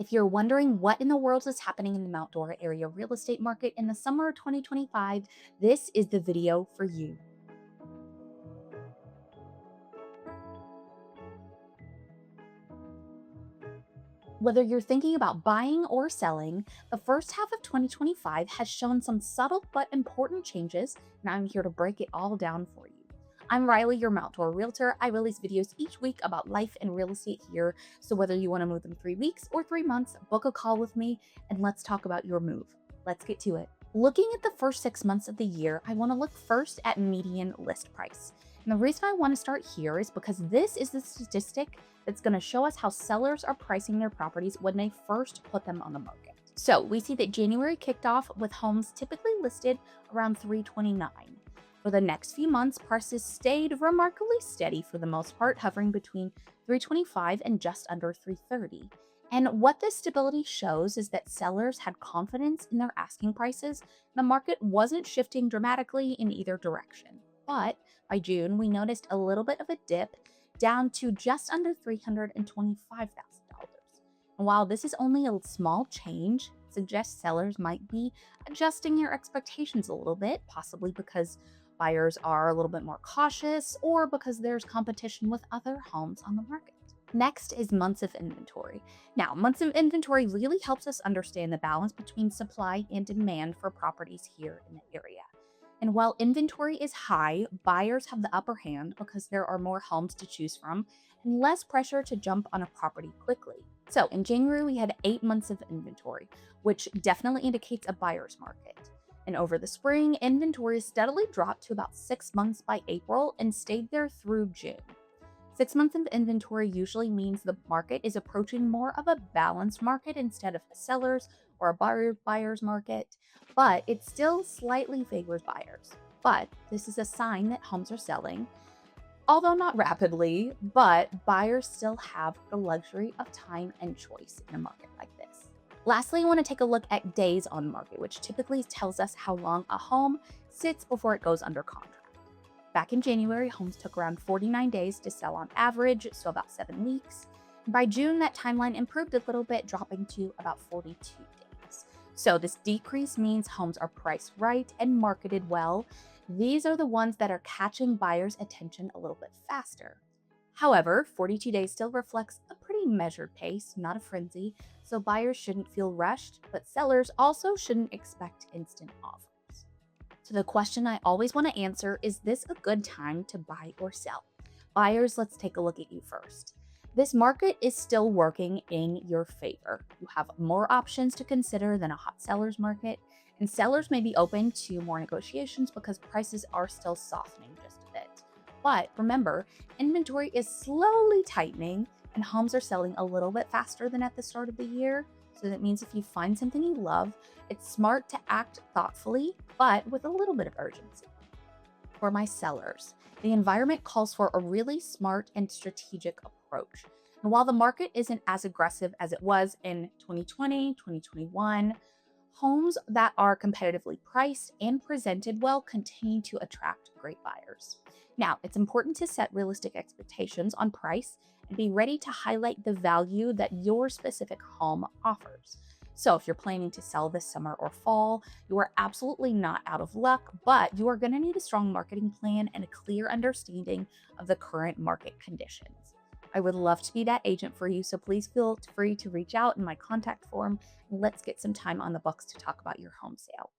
If you're wondering what in the world is happening in the Mount Dora area real estate market in the summer of 2025, this is the video for you. Whether you're thinking about buying or selling, the first half of 2025 has shown some subtle but important changes, and I'm here to break it all down for you. I'm Riley, your Mount Dora realtor. I release videos each week about life and real estate here, so whether you want to move in 3 weeks or 3 months, book a call with me and let's talk about your move. Let's get to it. Looking at the first 6 months of the year, I want to look first at median list price. And the reason I want to start here is because this is the statistic that's going to show us how sellers are pricing their properties when they first put them on the market. So we see that January kicked off with homes typically listed around 329. For the next few months, prices stayed remarkably steady for the most part, hovering between 325 and just under 330. And what this stability shows is that sellers had confidence in their asking prices. The market wasn't shifting dramatically in either direction. But by June, we noticed a little bit of a dip down to just under $325,000. And while this is only a small change, it suggests sellers might be adjusting their expectations a little bit, possibly because buyers are a little bit more cautious or because there's competition with other homes on the market. Next is months of inventory. Now, months of inventory really helps us understand the balance between supply and demand for properties here in the area. And while inventory is high, buyers have the upper hand because there are more homes to choose from and less pressure to jump on a property quickly. So in January, we had 8 months of inventory, which definitely indicates a buyer's market. And over the spring, inventory steadily dropped to about 6 months by April and stayed there through June. 6 months of inventory usually means the market is approaching more of a balanced market instead of a seller's or a buyer's market, but it still slightly favors buyers. But this is a sign that homes are selling, although not rapidly, but buyers still have the luxury of time and choice in a market like this. Lastly, I want to take a look at days on market, which typically tells us how long a home sits before it goes under contract. Back in January, homes took around 49 days to sell on average, so about 7 weeks. By June, that timeline improved a little bit, dropping to about 42 days. So this decrease means homes are priced right and marketed well. These are the ones that are catching buyers' attention a little bit faster. However, 42 days still reflects a pretty measured pace, not a frenzy, so buyers shouldn't feel rushed, but sellers also shouldn't expect instant offers. So the question I always want to answer is this a good time to buy or sell? Buyers, let's take a look at you first. This market is still working in your favor. You have more options to consider than a hot seller's market, and sellers may be open to more negotiations because prices are still softening just a bit. But remember, inventory is slowly tightening and homes are selling a little bit faster than at the start of the year. So that means if you find something you love, it's smart to act thoughtfully, but with a little bit of urgency. For my sellers, the environment calls for a really smart and strategic approach. And while the market isn't as aggressive as it was in 2020, 2021, homes that are competitively priced and presented well continue to attract great buyers. Now, it's important to set realistic expectations on price and be ready to highlight the value that your specific home offers. So if you're planning to sell this summer or fall, you are absolutely not out of luck, but you are going to need a strong marketing plan and a clear understanding of the current market conditions. I would love to be that agent for you, so please feel free to reach out in my contact form and let's get some time on the books to talk about your home sale.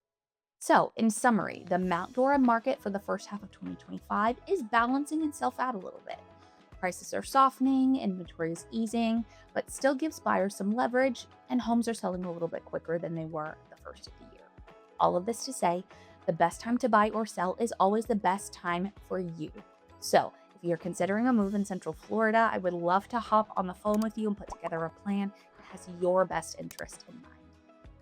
So, in summary, the Mount Dora market for the first half of 2025 is balancing itself out a little bit. Prices are softening, inventory is easing, but still gives buyers some leverage, and homes are selling a little bit quicker than they were the first of the year. All of this to say, the best time to buy or sell is always the best time for you. So, if you're considering a move in Central Florida, I would love to hop on the phone with you and put together a plan that has your best interest in mind.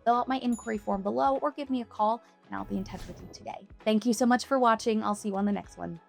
Fill out my inquiry form below or give me a call, and I'll be in touch with you today. Thank you so much for watching. I'll see you on the next one.